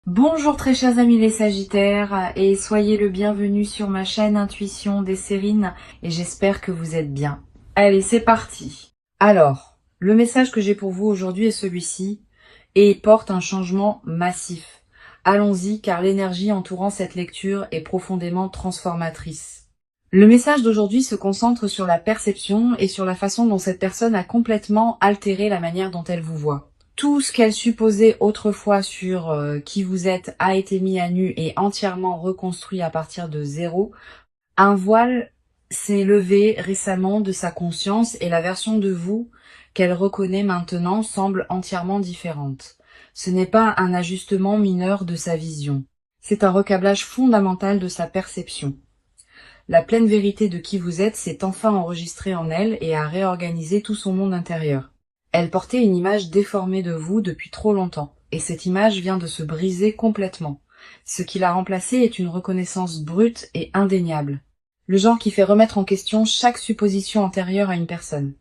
Bonjour très chers amis les Sagittaires et soyez le bienvenu sur ma chaîne Intuition des Sérines et j'espère que vous êtes bien. Allez, c'est parti. Alors, le message que j'ai pour vous aujourd'hui est celui-ci et il porte un changement massif. Allons-y car l'énergie entourant cette lecture est profondément transformatrice. Le message d'aujourd'hui se concentre sur la perception et sur la façon dont cette personne a complètement altéré la manière dont elle vous voit. Tout ce qu'elle supposait autrefois sur qui vous êtes a été mis à nu et entièrement reconstruit à partir de zéro. Un voile s'est levé récemment de sa conscience et la version de vous qu'elle reconnaît maintenant semble entièrement différente. Ce n'est pas un ajustement mineur de sa vision. C'est un recablage fondamental de sa perception. La pleine vérité de qui vous êtes s'est enfin enregistrée en elle et a réorganisé tout son monde intérieur. Elle portait une image déformée de vous depuis trop longtemps, et cette image vient de se briser complètement. Ce qui l'a remplacée est une reconnaissance brute et indéniable. Le genre qui fait remettre en question chaque supposition antérieure à une personne.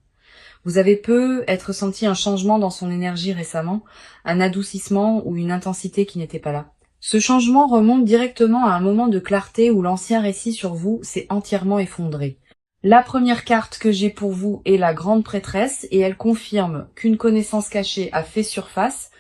Vous avez peut-être senti un changement dans son énergie récemment, un adoucissement ou une intensité qui n'était pas là. Ce changement remonte directement à un moment de clarté où l'ancien récit sur vous s'est entièrement effondré. La première carte que j'ai pour vous est la grande prêtresse et elle confirme qu'une connaissance cachée a fait surface.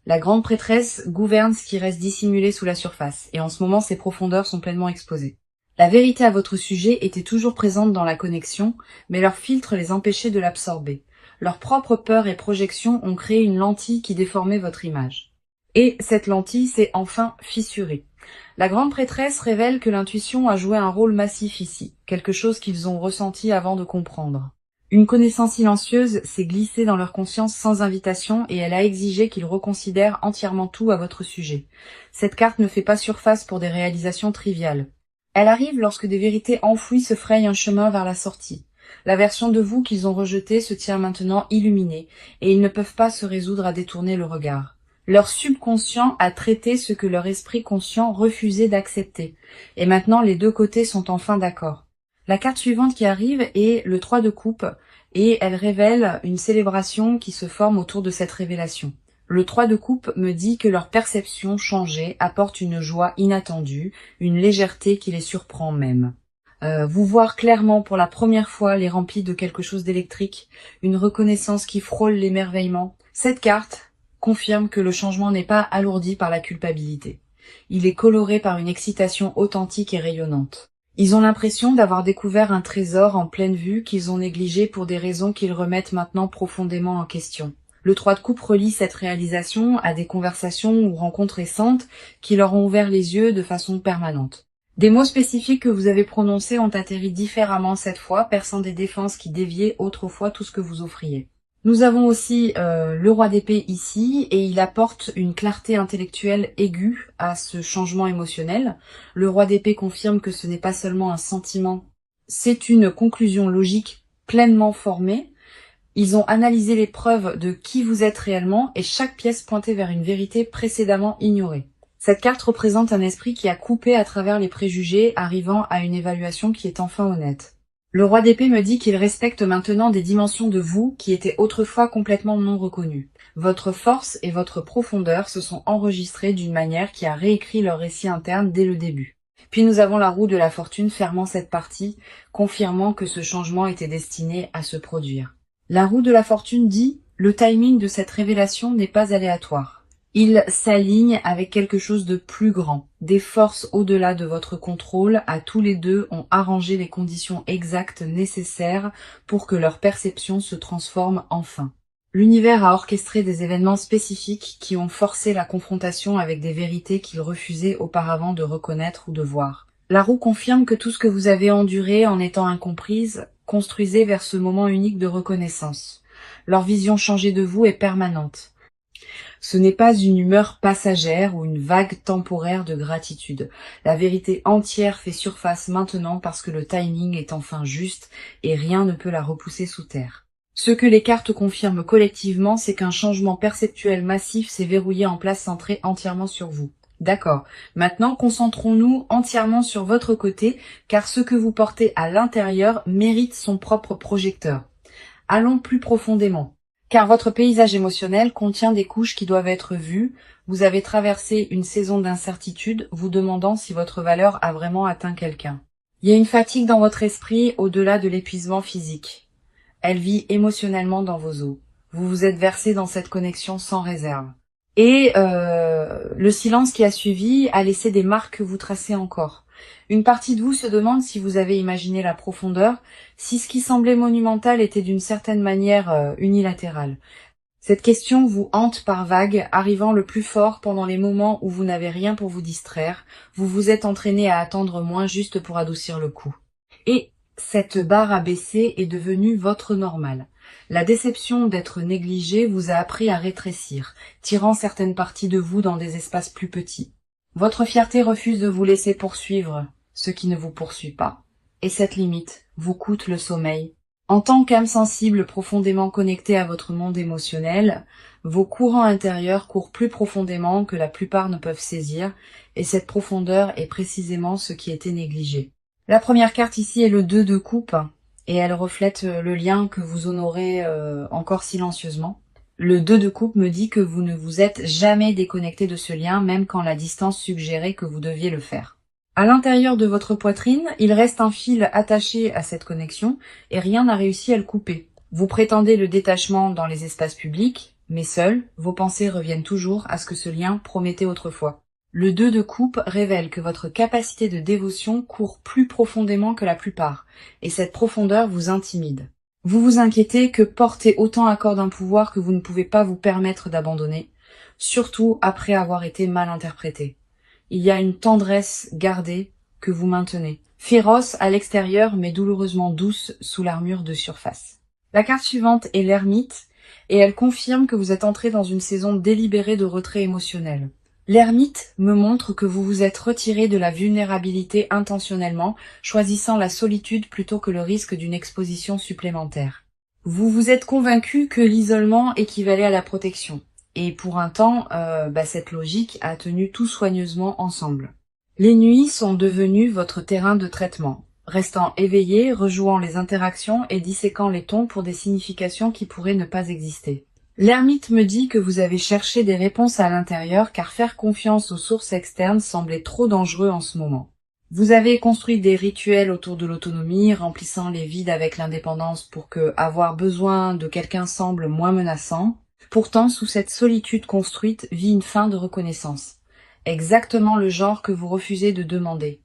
La grande prêtresse gouverne ce qui reste dissimulé sous la surface et en ce moment ses profondeurs sont pleinement exposées. La vérité à votre sujet était toujours présente dans la connexion, mais leur filtre les empêchait de l'absorber. Leurs propres peurs et projections ont créé une lentille qui déformait votre image. Et cette lentille s'est enfin fissurée. La grande prêtresse révèle que l'intuition a joué un rôle massif ici, quelque chose qu'ils ont ressenti avant de comprendre. Une connaissance silencieuse s'est glissée dans leur conscience sans invitation et elle a exigé qu'ils reconsidèrent entièrement tout à votre sujet. Cette carte ne fait pas surface pour des réalisations triviales. Elle arrive lorsque des vérités enfouies se frayent un chemin vers la sortie. La version de vous qu'ils ont rejetée se tient maintenant illuminée et ils ne peuvent pas se résoudre à détourner le regard. Leur subconscient a traité ce que leur esprit conscient refusait d'accepter. Et maintenant, les deux côtés sont enfin d'accord. La carte suivante qui arrive est le 3 de coupe, et elle révèle une célébration qui se forme autour de cette révélation. Le 3 de coupe me dit que leur perception changée apporte une joie inattendue, une légèreté qui les surprend même. Vous voir clairement pour la première fois les remplit de quelque chose d'électrique, une reconnaissance qui frôle l'émerveillement. Cette carte confirme que le changement n'est pas alourdi par la culpabilité. Il est coloré par une excitation authentique et rayonnante. Ils ont l'impression d'avoir découvert un trésor en pleine vue qu'ils ont négligé pour des raisons qu'ils remettent maintenant profondément en question. Le 3 de coupe relie cette réalisation à des conversations ou rencontres récentes qui leur ont ouvert les yeux de façon permanente. Des mots spécifiques que vous avez prononcés ont atterri différemment cette fois, perçant des défenses qui déviaient autrefois tout ce que vous offriez. Nous avons aussi le roi d'épée ici, et il apporte une clarté intellectuelle aiguë à ce changement émotionnel. Le roi d'épée confirme que ce n'est pas seulement un sentiment, c'est une conclusion logique pleinement formée. Ils ont analysé les preuves de qui vous êtes réellement, et chaque pièce pointait vers une vérité précédemment ignorée. Cette carte représente un esprit qui a coupé à travers les préjugés, arrivant à une évaluation qui est enfin honnête. Le roi d'épée me dit qu'il respecte maintenant des dimensions de vous qui étaient autrefois complètement non reconnues. Votre force et votre profondeur se sont enregistrées d'une manière qui a réécrit leur récit interne dès le début. Puis nous avons la roue de la fortune fermant cette partie, confirmant que ce changement était destiné à se produire. La roue de la fortune dit « Le timing de cette révélation n'est pas aléatoire. Il s'aligne avec quelque chose de plus grand. Des forces au-delà de votre contrôle, à tous les deux, ont arrangé les conditions exactes nécessaires pour que leur perception se transforme enfin. L'univers a orchestré des événements spécifiques qui ont forcé la confrontation avec des vérités qu'ils refusaient auparavant de reconnaître ou de voir. La roue confirme que tout ce que vous avez enduré en étant incomprise construisait vers ce moment unique de reconnaissance. Leur vision changée de vous est permanente. Ce n'est pas une humeur passagère ou une vague temporaire de gratitude. La vérité entière fait surface maintenant parce que le timing est enfin juste et rien ne peut la repousser sous terre. Ce que les cartes confirment collectivement, c'est qu'un changement perceptuel massif s'est verrouillé en place centré entièrement sur vous. D'accord. Maintenant, concentrons-nous entièrement sur votre côté, car ce que vous portez à l'intérieur mérite son propre projecteur. Allons plus profondément. Car votre paysage émotionnel contient des couches qui doivent être vues. Vous avez traversé une saison d'incertitude, vous demandant si votre valeur a vraiment atteint quelqu'un. Il y a une fatigue dans votre esprit au-delà de l'épuisement physique. Elle vit émotionnellement dans vos os. Vous vous êtes versé dans cette connexion sans réserve. Et le silence qui a suivi a laissé des marques que vous tracez encore. Une partie de vous se demande si vous avez imaginé la profondeur, si ce qui semblait monumental était d'une certaine manière unilatéral. Cette question vous hante par vagues, arrivant le plus fort pendant les moments où vous n'avez rien pour vous distraire. Vous vous êtes entraîné à attendre moins juste pour adoucir le coup. Et cette barre abaissée est devenue votre normal. La déception d'être négligé vous a appris à rétrécir, tirant certaines parties de vous dans des espaces plus petits. Votre fierté refuse de vous laisser poursuivre ce qui ne vous poursuit pas. Et cette limite vous coûte le sommeil. En tant qu'âme sensible profondément connectée à votre monde émotionnel, vos courants intérieurs courent plus profondément que la plupart ne peuvent saisir, et cette profondeur est précisément ce qui était négligé. La première carte ici est le 2 de coupe, et elle reflète le lien que vous honorez encore silencieusement. Le 2 de coupe me dit que vous ne vous êtes jamais déconnecté de ce lien, même quand la distance suggérait que vous deviez le faire. À l'intérieur de votre poitrine, il reste un fil attaché à cette connexion, et rien n'a réussi à le couper. Vous prétendez le détachement dans les espaces publics, mais seuls, vos pensées reviennent toujours à ce que ce lien promettait autrefois. Le 2 de coupe révèle que votre capacité de dévotion court plus profondément que la plupart, et cette profondeur vous intimide. Vous vous inquiétez que porter autant à corps d'un pouvoir que vous ne pouvez pas vous permettre d'abandonner, surtout après avoir été mal interprété. Il y a une tendresse gardée que vous maintenez, féroce à l'extérieur mais douloureusement douce sous l'armure de surface. La carte suivante est l'ermite, et elle confirme que vous êtes entré dans une saison délibérée de retrait émotionnel. L'ermite me montre que vous vous êtes retiré de la vulnérabilité intentionnellement, choisissant la solitude plutôt que le risque d'une exposition supplémentaire. Vous vous êtes convaincu que l'isolement équivalait à la protection. Et pour un temps, cette logique a tenu tout soigneusement ensemble. Les nuits sont devenues votre terrain de traitement, restant éveillé, rejouant les interactions et disséquant les tons pour des significations qui pourraient ne pas exister. L'ermite me dit que vous avez cherché des réponses à l'intérieur car faire confiance aux sources externes semblait trop dangereux en ce moment. Vous avez construit des rituels autour de l'autonomie, remplissant les vides avec l'indépendance pour que avoir besoin de quelqu'un semble moins menaçant. Pourtant, sous cette solitude construite vit une fin de reconnaissance. Exactement le genre que vous refusez de demander.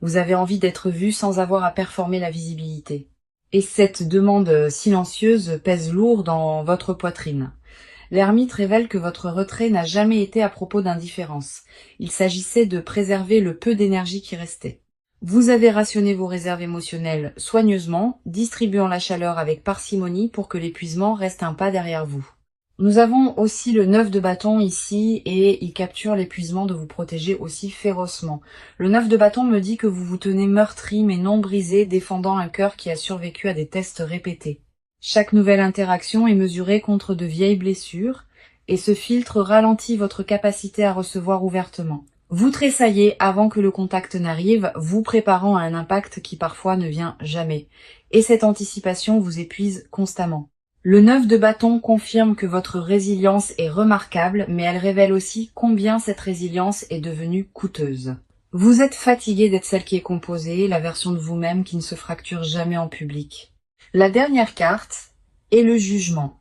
Vous avez envie d'être vu sans avoir à performer la visibilité. Et cette demande silencieuse pèse lourd dans votre poitrine. L'ermite révèle que votre retrait n'a jamais été à propos d'indifférence. Il s'agissait de préserver le peu d'énergie qui restait. Vous avez rationné vos réserves émotionnelles soigneusement, distribuant la chaleur avec parcimonie pour que l'épuisement reste un pas derrière vous. Nous avons aussi le 9 de bâton ici et il capture l'épuisement de vous protéger aussi férocement. Le 9 de bâton me dit que vous vous tenez meurtri mais non brisé, défendant un cœur qui a survécu à des tests répétés. Chaque nouvelle interaction est mesurée contre de vieilles blessures et ce filtre ralentit votre capacité à recevoir ouvertement. Vous tressaillez avant que le contact n'arrive, vous préparant à un impact qui parfois ne vient jamais. Et cette anticipation vous épuise constamment. Le 9 de bâton confirme que votre résilience est remarquable, mais elle révèle aussi combien cette résilience est devenue coûteuse. Vous êtes fatigué d'être celle qui est composée, la version de vous-même qui ne se fracture jamais en public. La dernière carte est le jugement,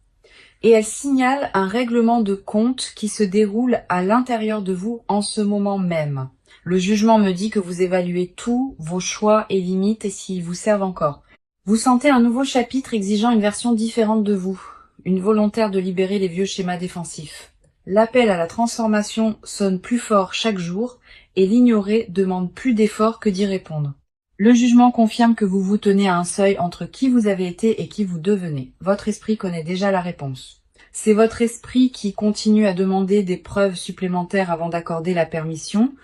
et elle signale un règlement de compte qui se déroule à l'intérieur de vous en ce moment même. Le jugement me dit que vous évaluez tous vos choix et limites et s'ils vous servent encore. Vous sentez un nouveau chapitre exigeant une version différente de vous, une volontaire de libérer les vieux schémas défensifs. L'appel à la transformation sonne plus fort chaque jour et l'ignorer demande plus d'efforts que d'y répondre. Le jugement confirme que vous vous tenez à un seuil entre qui vous avez été et qui vous devenez. Votre esprit connaît déjà la réponse. C'est votre esprit qui continue à demander des preuves supplémentaires avant d'accorder la permission.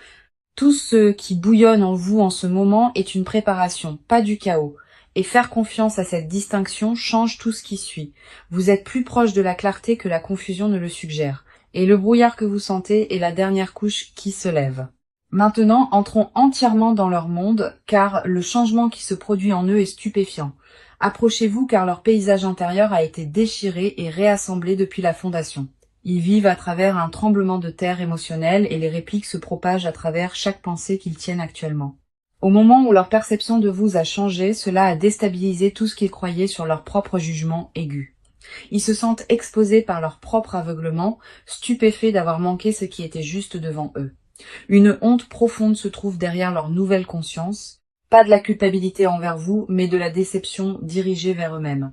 Tout ce qui bouillonne en vous en ce moment est une préparation, pas du chaos. Et faire confiance à cette distinction change tout ce qui suit. Vous êtes plus proche de la clarté que la confusion ne le suggère. Et le brouillard que vous sentez est la dernière couche qui se lève. Maintenant, entrons entièrement dans leur monde, car le changement qui se produit en eux est stupéfiant. Approchez-vous car leur paysage intérieur a été déchiré et réassemblé depuis la fondation. Ils vivent à travers un tremblement de terre émotionnel et les répliques se propagent à travers chaque pensée qu'ils tiennent actuellement. Au moment où leur perception de vous a changé, cela a déstabilisé tout ce qu'ils croyaient sur leur propre jugement aigu. Ils se sentent exposés par leur propre aveuglement, stupéfaits d'avoir manqué ce qui était juste devant eux. Une honte profonde se trouve derrière leur nouvelle conscience, pas de la culpabilité envers vous, mais de la déception dirigée vers eux-mêmes.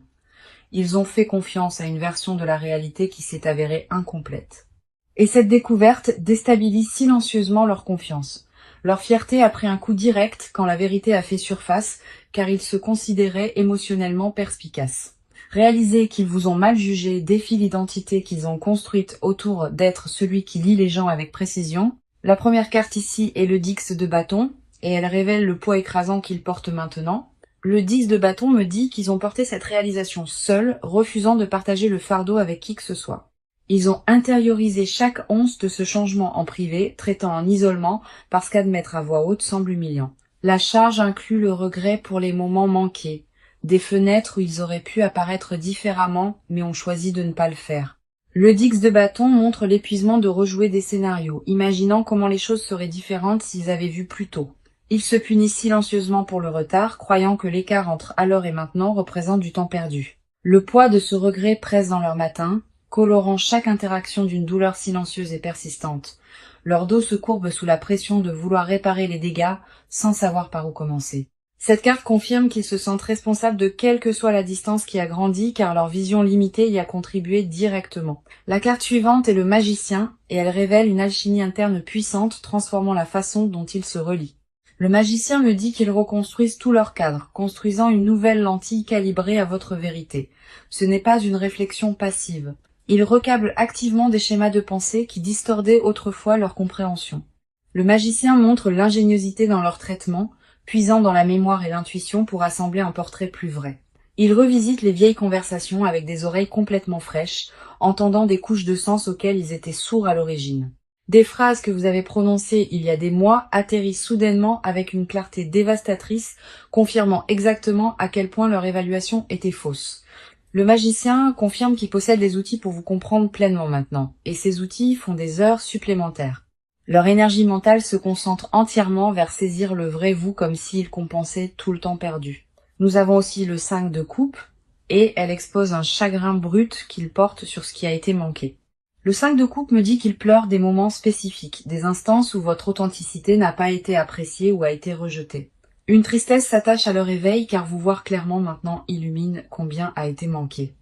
Ils ont fait confiance à une version de la réalité qui s'est avérée incomplète. Et cette découverte déstabilise silencieusement leur confiance. Leur fierté a pris un coup direct quand la vérité a fait surface, car ils se considéraient émotionnellement perspicaces. Réaliser qu'ils vous ont mal jugé défie l'identité qu'ils ont construite autour d'être celui qui lie les gens avec précision. La première carte ici est le 10 de bâton, et elle révèle le poids écrasant qu'ils portent maintenant. Le 10 de bâton me dit qu'ils ont porté cette réalisation seuls, refusant de partager le fardeau avec qui que ce soit. Ils ont intériorisé chaque once de ce changement en privé, traitant en isolement, parce qu'admettre à voix haute semble humiliant. La charge inclut le regret pour les moments manqués, des fenêtres où ils auraient pu apparaître différemment, mais ont choisi de ne pas le faire. Le 10 de bâton montre l'épuisement de rejouer des scénarios, imaginant comment les choses seraient différentes s'ils avaient vu plus tôt. Ils se punissent silencieusement pour le retard, croyant que l'écart entre alors et maintenant représente du temps perdu. Le poids de ce regret presse dans leur matin, colorant chaque interaction d'une douleur silencieuse et persistante. Leur dos se courbe sous la pression de vouloir réparer les dégâts sans savoir par où commencer. Cette carte confirme qu'ils se sentent responsables de quelle que soit la distance qui a grandi car leur vision limitée y a contribué directement. La carte suivante est le magicien et elle révèle une alchimie interne puissante transformant la façon dont ils se relient. Le magicien me dit qu'ils reconstruisent tout leur cadre, construisant une nouvelle lentille calibrée à votre vérité. Ce n'est pas une réflexion passive. Ils recablent activement des schémas de pensée qui distordaient autrefois leur compréhension. Le magicien montre l'ingéniosité dans leur traitement, puisant dans la mémoire et l'intuition pour assembler un portrait plus vrai. Il revisite les vieilles conversations avec des oreilles complètement fraîches, entendant des couches de sens auxquelles ils étaient sourds à l'origine. Des phrases que vous avez prononcées il y a des mois atterrissent soudainement avec une clarté dévastatrice, confirmant exactement à quel point leur évaluation était fausse. Le magicien confirme qu'il possède les outils pour vous comprendre pleinement maintenant, et ces outils font des heures supplémentaires. Leur énergie mentale se concentre entièrement vers saisir le vrai vous comme s'il compensait tout le temps perdu. Nous avons aussi le 5 de coupe, et elle expose un chagrin brut qu'il porte sur ce qui a été manqué. Le 5 de coupe me dit qu'il pleure des moments spécifiques, des instances où votre authenticité n'a pas été appréciée ou a été rejetée. Une tristesse s'attache à leur éveil car vous voir clairement maintenant illumine combien a été manqué.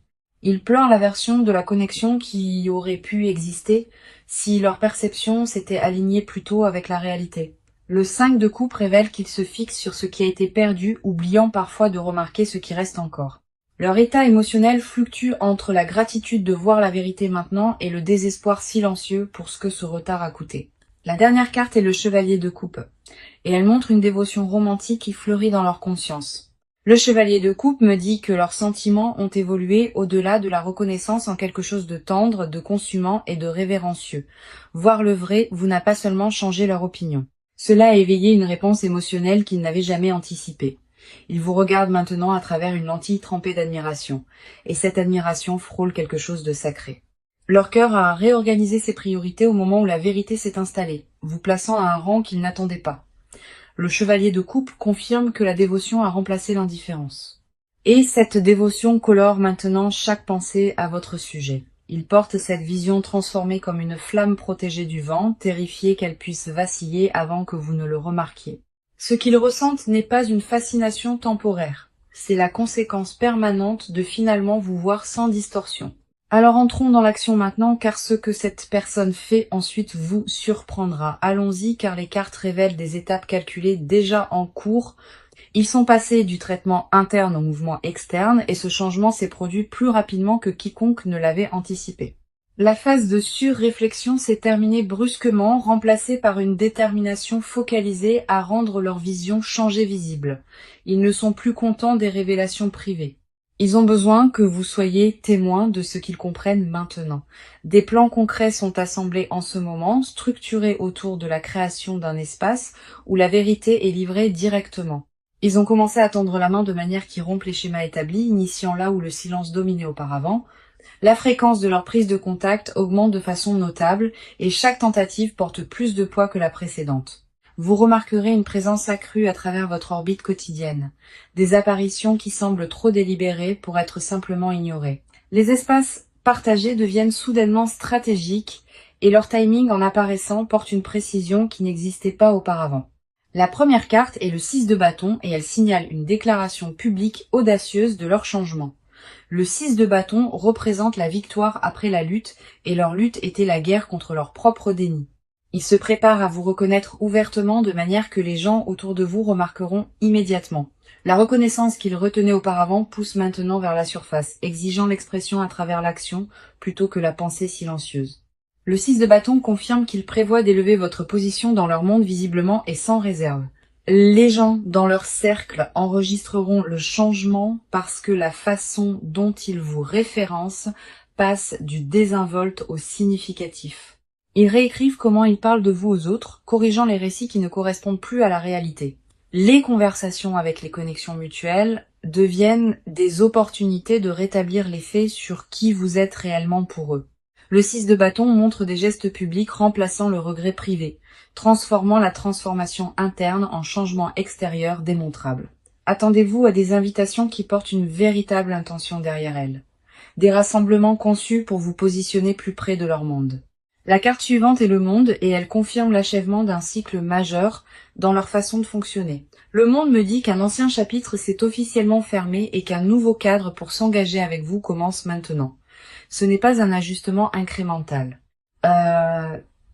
Ils pleurent la version de la connexion qui aurait pu exister si leur perception s'était alignée plus tôt avec la réalité. Le 5 de coupe révèle qu'ils se fixent sur ce qui a été perdu, oubliant parfois de remarquer ce qui reste encore. Leur état émotionnel fluctue entre la gratitude de voir la vérité maintenant et le désespoir silencieux pour ce que ce retard a coûté. La dernière carte est le chevalier de coupe, et elle montre une dévotion romantique qui fleurit dans leur conscience. Le chevalier de coupe me dit que leurs sentiments ont évolué au-delà de la reconnaissance en quelque chose de tendre, de consumant et de révérencieux. Voir le vrai vous n'a pas seulement changé leur opinion. Cela a éveillé une réponse émotionnelle qu'ils n'avaient jamais anticipée. Ils vous regardent maintenant à travers une lentille trempée d'admiration, et cette admiration frôle quelque chose de sacré. Leur cœur a réorganisé ses priorités au moment où la vérité s'est installée, vous plaçant à un rang qu'ils n'attendaient pas. Le chevalier de coupe confirme que la dévotion a remplacé l'indifférence. Et cette dévotion colore maintenant chaque pensée à votre sujet. Ils portent cette vision transformée comme une flamme protégée du vent, terrifiés qu'elle puisse vaciller avant que vous ne le remarquiez. Ce qu'ils ressentent n'est pas une fascination temporaire, c'est la conséquence permanente de finalement vous voir sans distorsion. Alors entrons dans l'action maintenant, car ce que cette personne fait ensuite vous surprendra. Allons-y, car les cartes révèlent des étapes calculées déjà en cours. Ils sont passés du traitement interne au mouvement externe, et ce changement s'est produit plus rapidement que quiconque ne l'avait anticipé. La phase de surréflexion s'est terminée brusquement, remplacée par une détermination focalisée à rendre leur vision changée visible. Ils ne sont plus contents des révélations privées. Ils ont besoin que vous soyez témoins de ce qu'ils comprennent maintenant. Des plans concrets sont assemblés en ce moment, structurés autour de la création d'un espace où la vérité est livrée directement. Ils ont commencé à tendre la main de manière qui rompt les schémas établis, initiant là où le silence dominait auparavant. La fréquence de leur prise de contact augmente de façon notable et chaque tentative porte plus de poids que la précédente. Vous remarquerez une présence accrue à travers votre orbite quotidienne, des apparitions qui semblent trop délibérées pour être simplement ignorées. Les espaces partagés deviennent soudainement stratégiques et leur timing en apparaissant porte une précision qui n'existait pas auparavant. La première carte est le 6 de bâton et elle signale une déclaration publique audacieuse de leur changement. Le 6 de bâton représente la victoire après la lutte et leur lutte était la guerre contre leur propre déni. Ils se préparent à vous reconnaître ouvertement de manière que les gens autour de vous remarqueront immédiatement. La reconnaissance qu'ils retenaient auparavant pousse maintenant vers la surface, exigeant l'expression à travers l'action plutôt que la pensée silencieuse. Le 6 de bâton confirme qu'il prévoit d'élever votre position dans leur monde visiblement et sans réserve. Les gens dans leur cercle enregistreront le changement parce que la façon dont ils vous référencent passe du désinvolte au significatif. Ils réécrivent comment ils parlent de vous aux autres, corrigeant les récits qui ne correspondent plus à la réalité. Les conversations avec les connexions mutuelles deviennent des opportunités de rétablir les faits sur qui vous êtes réellement pour eux. Le 6 de bâton montre des gestes publics remplaçant le regret privé, transformant la transformation interne en changement extérieur démontrable. Attendez-vous à des invitations qui portent une véritable intention derrière elles. Des rassemblements conçus pour vous positionner plus près de leur monde. La carte suivante est le monde et elle confirme l'achèvement d'un cycle majeur dans leur façon de fonctionner. Le monde me dit qu'un ancien chapitre s'est officiellement fermé et qu'un nouveau cadre pour s'engager avec vous commence maintenant. Ce n'est pas un ajustement incrémental.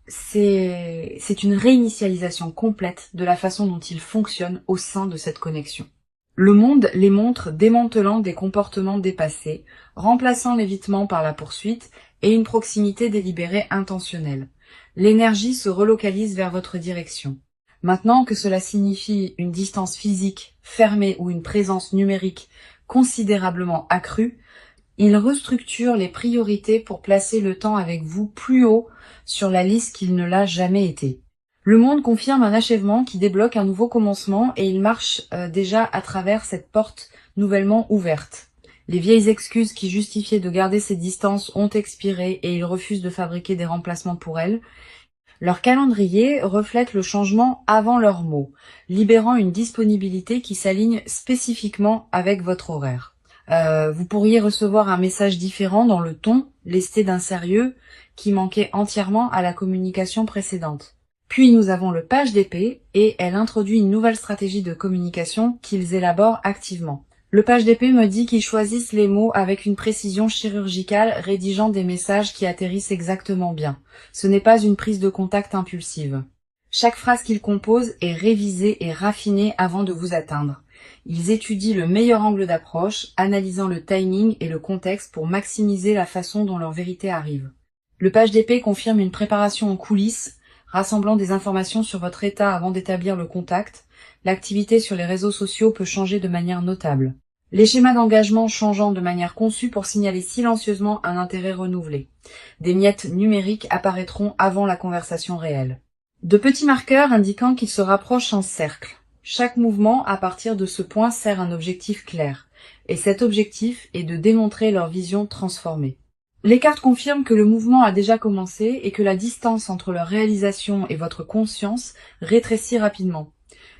C'est une réinitialisation complète de la façon dont ils fonctionnent au sein de cette connexion. Le monde les montre démantelant des comportements dépassés, remplaçant l'évitement par la poursuite et une proximité délibérée intentionnelle. L'énergie se relocalise vers votre direction. Maintenant que cela signifie une distance physique fermée ou une présence numérique considérablement accrue, il restructure les priorités pour placer le temps avec vous plus haut sur la liste qu'il ne l'a jamais été. Le monde confirme un achèvement qui débloque un nouveau commencement et il marche déjà à travers cette porte nouvellement ouverte. Les vieilles excuses qui justifiaient de garder ces distances ont expiré et ils refusent de fabriquer des remplacements pour elles. Leur calendrier reflète le changement avant leurs mots, libérant une disponibilité qui s'aligne spécifiquement avec votre horaire. Vous pourriez recevoir un message différent dans le ton, lesté d'un sérieux, qui manquait entièrement à la communication précédente. Puis nous avons le page d'épée, et elle introduit une nouvelle stratégie de communication qu'ils élaborent activement. Le page d'épée me dit qu'ils choisissent les mots avec une précision chirurgicale, rédigeant des messages qui atterrissent exactement bien. Ce n'est pas une prise de contact impulsive. Chaque phrase qu'ils composent est révisée et raffinée avant de vous atteindre. Ils étudient le meilleur angle d'approche, analysant le timing et le contexte pour maximiser la façon dont leur vérité arrive. Le page d'épée confirme une préparation en coulisses, rassemblant des informations sur votre état avant d'établir le contact. L'activité sur les réseaux sociaux peut changer de manière notable. Les schémas d'engagement changeant de manière conçue pour signaler silencieusement un intérêt renouvelé. Des miettes numériques apparaîtront avant la conversation réelle. De petits marqueurs indiquant qu'ils se rapprochent en cercle. Chaque mouvement à partir de ce point sert un objectif clair, et cet objectif est de démontrer leur vision transformée. Les cartes confirment que le mouvement a déjà commencé et que la distance entre leur réalisation et votre conscience rétrécit rapidement.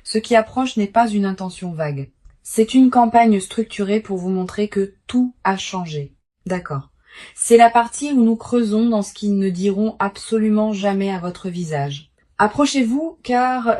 Ce qui approche n'est pas une intention vague. C'est une campagne structurée pour vous montrer que tout a changé. D'accord. C'est la partie où nous creusons dans ce qu'ils ne diront absolument jamais à votre visage. Approchez-vous car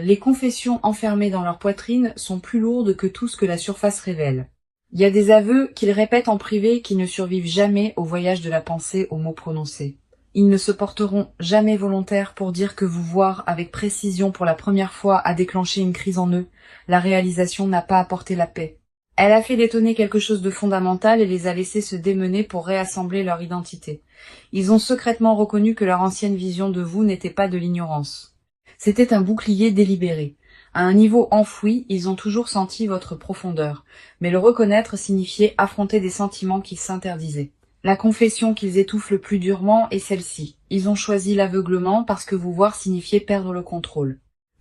les confessions enfermées dans leur poitrine sont plus lourdes que tout ce que la surface révèle. Il y a des aveux qu'ils répètent en privé qui ne survivent jamais au voyage de la pensée aux mots prononcés. Ils ne se porteront jamais volontaires pour dire que vous voir avec précision pour la première fois a déclenché une crise en eux. La réalisation n'a pas apporté la paix. Elle a fait détonner quelque chose de fondamental et les a laissés se démener pour réassembler leur identité. Ils ont secrètement reconnu que leur ancienne vision de vous n'était pas de l'ignorance. C'était un bouclier délibéré. À un niveau enfoui, ils ont toujours senti votre profondeur, mais le reconnaître signifiait affronter des sentiments qu'ils s'interdisaient. La confession qu'ils étouffent le plus durement est celle-ci. Ils ont choisi l'aveuglement parce que vous voir signifiait perdre le contrôle.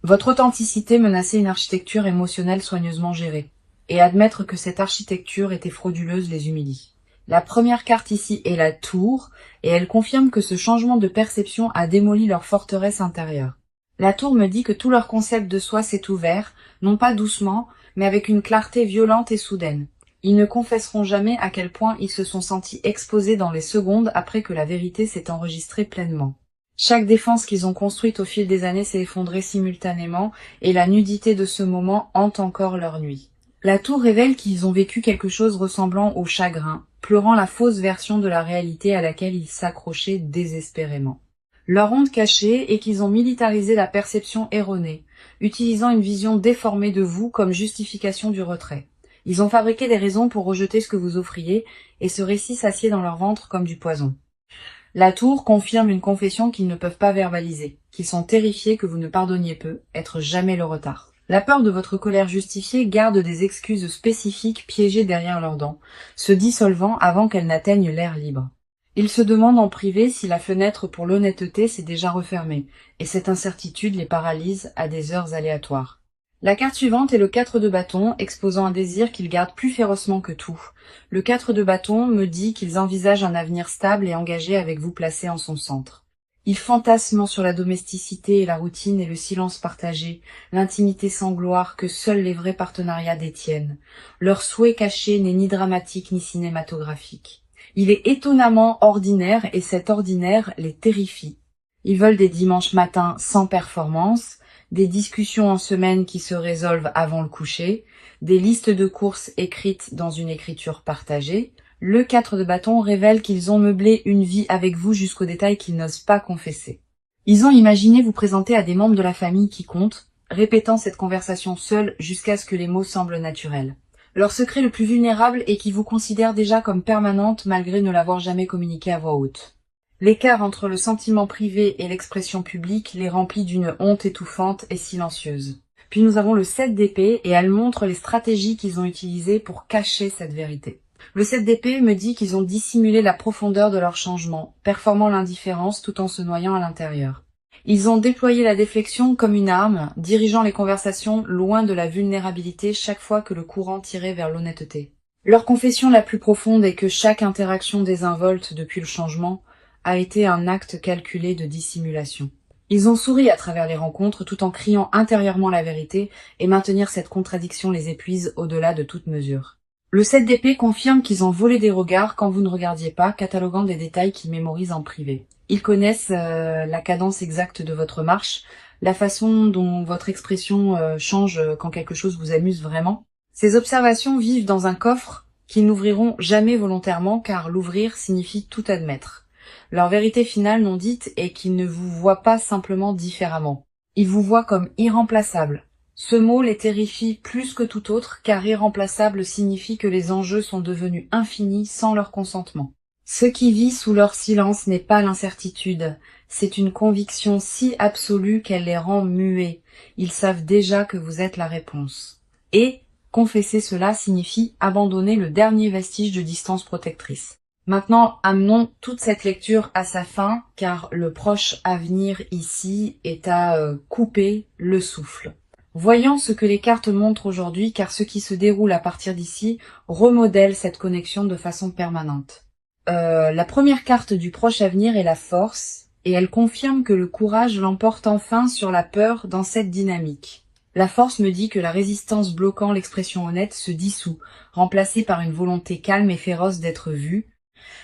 Votre authenticité menaçait une architecture émotionnelle soigneusement gérée. Et admettre que cette architecture était frauduleuse les humilie. La première carte ici est la tour, et elle confirme que ce changement de perception a démoli leur forteresse intérieure. La tour me dit que tout leur concept de soi s'est ouvert, non pas doucement, mais avec une clarté violente et soudaine. Ils ne confesseront jamais à quel point ils se sont sentis exposés dans les secondes après que la vérité s'est enregistrée pleinement. Chaque défense qu'ils ont construite au fil des années s'est effondrée simultanément, et la nudité de ce moment hante encore leur nuit. La tour révèle qu'ils ont vécu quelque chose ressemblant au chagrin, pleurant la fausse version de la réalité à laquelle ils s'accrochaient désespérément. Leur honte cachée est qu'ils ont militarisé la perception erronée, utilisant une vision déformée de vous comme justification du retrait. Ils ont fabriqué des raisons pour rejeter ce que vous offriez, et ce récit s'assied dans leur ventre comme du poison. La tour confirme une confession qu'ils ne peuvent pas verbaliser, qu'ils sont terrifiés que vous ne pardonniez peu, être jamais le retard. La peur de votre colère justifiée garde des excuses spécifiques piégées derrière leurs dents, se dissolvant avant qu'elles n'atteignent l'air libre. Ils se demandent en privé si la fenêtre pour l'honnêteté s'est déjà refermée, et cette incertitude les paralyse à des heures aléatoires. La carte suivante est le 4 de bâton, exposant un désir qu'ils gardent plus férocement que tout. Le 4 de bâton me dit qu'ils envisagent un avenir stable et engagé avec vous placé en son centre. Ils fantasment sur la domesticité et la routine et le silence partagé, l'intimité sans gloire que seuls les vrais partenariats détiennent. Leur souhait caché n'est ni dramatique ni cinématographique. Il est étonnamment ordinaire et cet ordinaire les terrifie. Ils veulent des dimanches matins sans performance, des discussions en semaine qui se résolvent avant le coucher, des listes de courses écrites dans une écriture partagée. Le 4 de bâton révèle qu'ils ont meublé une vie avec vous jusqu'aux détails qu'ils n'osent pas confesser. Ils ont imaginé vous présenter à des membres de la famille qui comptent, répétant cette conversation seuls jusqu'à ce que les mots semblent naturels. Leur secret le plus vulnérable est qu'ils vous considèrent déjà comme permanente malgré ne l'avoir jamais communiqué à voix haute. L'écart entre le sentiment privé et l'expression publique les remplit d'une honte étouffante et silencieuse. Puis nous avons le 7 d'épée et elle montre les stratégies qu'ils ont utilisées pour cacher cette vérité. Le 7 d'épée me dit qu'ils ont dissimulé la profondeur de leur changement, performant l'indifférence tout en se noyant à l'intérieur. Ils ont déployé la déflexion comme une arme, dirigeant les conversations loin de la vulnérabilité chaque fois que le courant tirait vers l'honnêteté. Leur confession la plus profonde est que chaque interaction désinvolte depuis le changement a été un acte calculé de dissimulation. Ils ont souri à travers les rencontres tout en criant intérieurement la vérité, et maintenir cette contradiction les épuise au-delà de toute mesure. Le 7 d'épée confirme qu'ils ont volé des regards quand vous ne regardiez pas, cataloguant des détails qu'ils mémorisent en privé. Ils connaissent la cadence exacte de votre marche, la façon dont votre expression change quand quelque chose vous amuse vraiment. Ces observations vivent dans un coffre qu'ils n'ouvriront jamais volontairement car l'ouvrir signifie tout admettre. Leur vérité finale non dite est qu'ils ne vous voient pas simplement différemment. Ils vous voient comme irremplaçable. Ce mot les terrifie plus que tout autre car irremplaçable signifie que les enjeux sont devenus infinis sans leur consentement. Ce qui vit sous leur silence n'est pas l'incertitude, c'est une conviction si absolue qu'elle les rend muets. Ils savent déjà que vous êtes la réponse. Et confesser cela signifie abandonner le dernier vestige de distance protectrice. Maintenant, amenons toute cette lecture à sa fin, car le proche avenir ici est à couper le souffle. Voyons ce que les cartes montrent aujourd'hui, car ce qui se déroule à partir d'ici remodèle cette connexion de façon permanente. La première carte du proche avenir est la force, et elle confirme que le courage l'emporte enfin sur la peur dans cette dynamique. La force me dit que la résistance bloquant l'expression honnête se dissout, remplacée par une volonté calme et féroce d'être vue.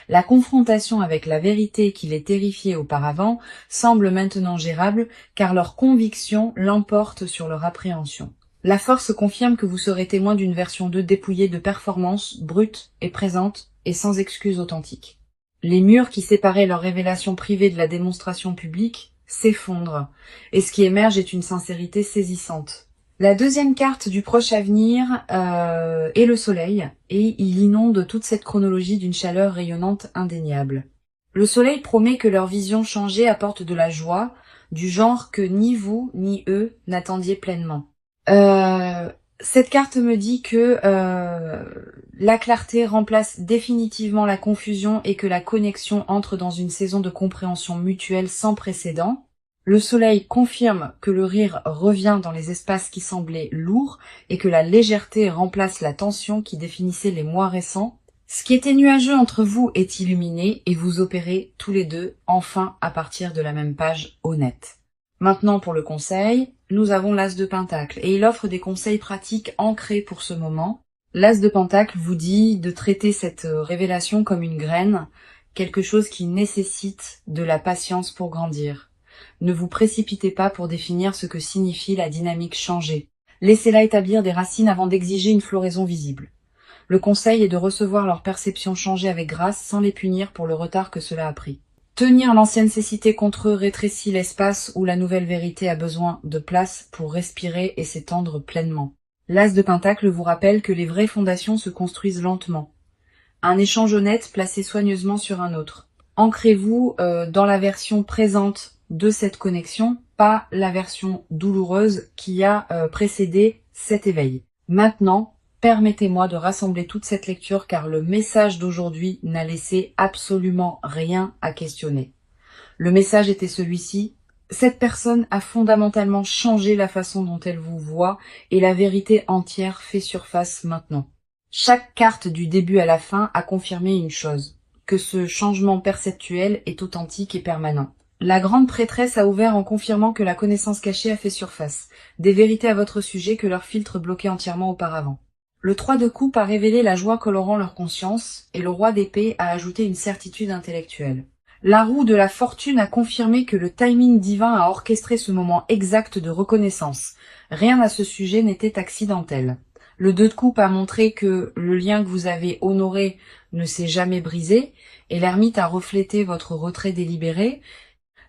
La confrontation avec la vérité qui les terrifiait auparavant semble maintenant gérable, car leur conviction l'emporte sur leur appréhension. La force confirme que vous serez témoin d'une version 2 dépouillée de performance, brute et présente, et sans excuse authentique. Les murs qui séparaient leur révélation privée de la démonstration publique s'effondrent, et ce qui émerge est une sincérité saisissante. La deuxième carte du proche avenir est le soleil, et il inonde toute cette chronologie d'une chaleur rayonnante indéniable. Le soleil promet que leur vision changée apporte de la joie, du genre que ni vous ni eux n'attendiez pleinement. Cette carte me dit que la clarté remplace définitivement la confusion et que la connexion entre dans une saison de compréhension mutuelle sans précédent. Le soleil confirme que le rire revient dans les espaces qui semblaient lourds et que la légèreté remplace la tension qui définissait les mois récents. Ce qui était nuageux entre vous est illuminé et vous opérez tous les deux enfin à partir de la même page honnête. Maintenant pour le conseil, nous avons l'As de Pentacle et il offre des conseils pratiques ancrés pour ce moment. L'As de Pentacle vous dit de traiter cette révélation comme une graine, quelque chose qui nécessite de la patience pour grandir. Ne vous précipitez pas pour définir ce que signifie la dynamique changée. Laissez-la établir des racines avant d'exiger une floraison visible. Le conseil est de recevoir leur perception changer avec grâce sans les punir pour le retard que cela a pris. Tenir l'ancienne cécité contre eux rétrécit l'espace où la nouvelle vérité a besoin de place pour respirer et s'étendre pleinement. L'As de Pentacle vous rappelle que les vraies fondations se construisent lentement. Un échange honnête placé soigneusement sur un autre. Ancrez-vous dans la version présente de cette connexion, pas la version douloureuse qui a précédé cet éveil. Maintenant, permettez-moi de rassembler toute cette lecture car le message d'aujourd'hui n'a laissé absolument rien à questionner. Le message était celui-ci: cette personne a fondamentalement changé la façon dont elle vous voit et la vérité entière fait surface maintenant. Chaque carte du début à la fin a confirmé une chose, que ce changement perceptuel est authentique et permanent. La grande prêtresse a ouvert en confirmant que la connaissance cachée a fait surface, des vérités à votre sujet que leur filtre bloquait entièrement auparavant. Le 3 de coupe a révélé la joie colorant leur conscience, et le roi d'épée a ajouté une certitude intellectuelle. La roue de la fortune a confirmé que le timing divin a orchestré ce moment exact de reconnaissance. Rien à ce sujet n'était accidentel. Le 2 de coupe a montré que le lien que vous avez honoré ne s'est jamais brisé, et l'ermite a reflété votre retrait délibéré.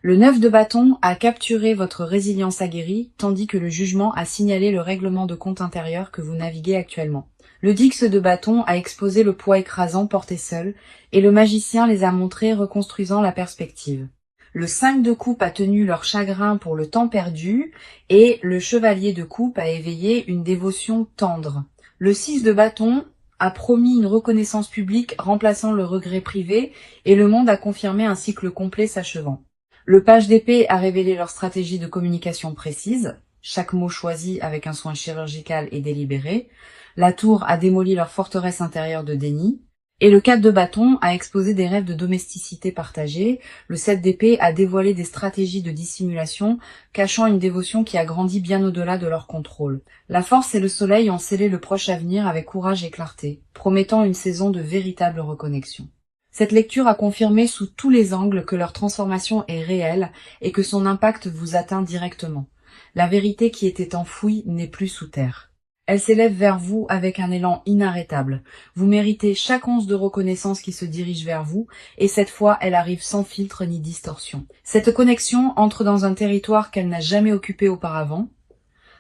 Le 9 de bâton a capturé votre résilience aguerrie, tandis que le jugement a signalé le règlement de compte intérieur que vous naviguez actuellement. Le 10 de bâton a exposé le poids écrasant porté seul, et le magicien les a montrés reconstruisant la perspective. Le 5 de coupe a tenu leur chagrin pour le temps perdu, et le chevalier de coupe a éveillé une dévotion tendre. Le 6 de bâton a promis une reconnaissance publique remplaçant le regret privé, et le monde a confirmé un cycle complet s'achevant. Le page d'épée a révélé leur stratégie de communication précise, chaque mot choisi avec un soin chirurgical et délibéré. La tour a démoli leur forteresse intérieure de déni. Et le 4 de bâton a exposé des rêves de domesticité partagée. Le 7 d'épée a dévoilé des stratégies de dissimulation, cachant une dévotion qui a grandi bien au-delà de leur contrôle. La force et le soleil ont scellé le proche avenir avec courage et clarté, promettant une saison de véritable reconnexion. Cette lecture a confirmé sous tous les angles que leur transformation est réelle et que son impact vous atteint directement. La vérité qui était enfouie n'est plus sous terre. Elle s'élève vers vous avec un élan inarrêtable. Vous méritez chaque once de reconnaissance qui se dirige vers vous, et cette fois, elle arrive sans filtre ni distorsion. Cette connexion entre dans un territoire qu'elle n'a jamais occupé auparavant,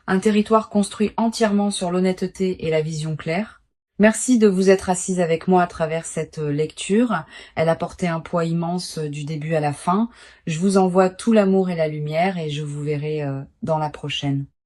un territoire construit entièrement sur l'honnêteté et la vision claire. Merci de vous être assise avec moi à travers cette lecture. Elle a porté un poids immense du début à la fin. Je vous envoie tout l'amour et la lumière et je vous verrai dans la prochaine.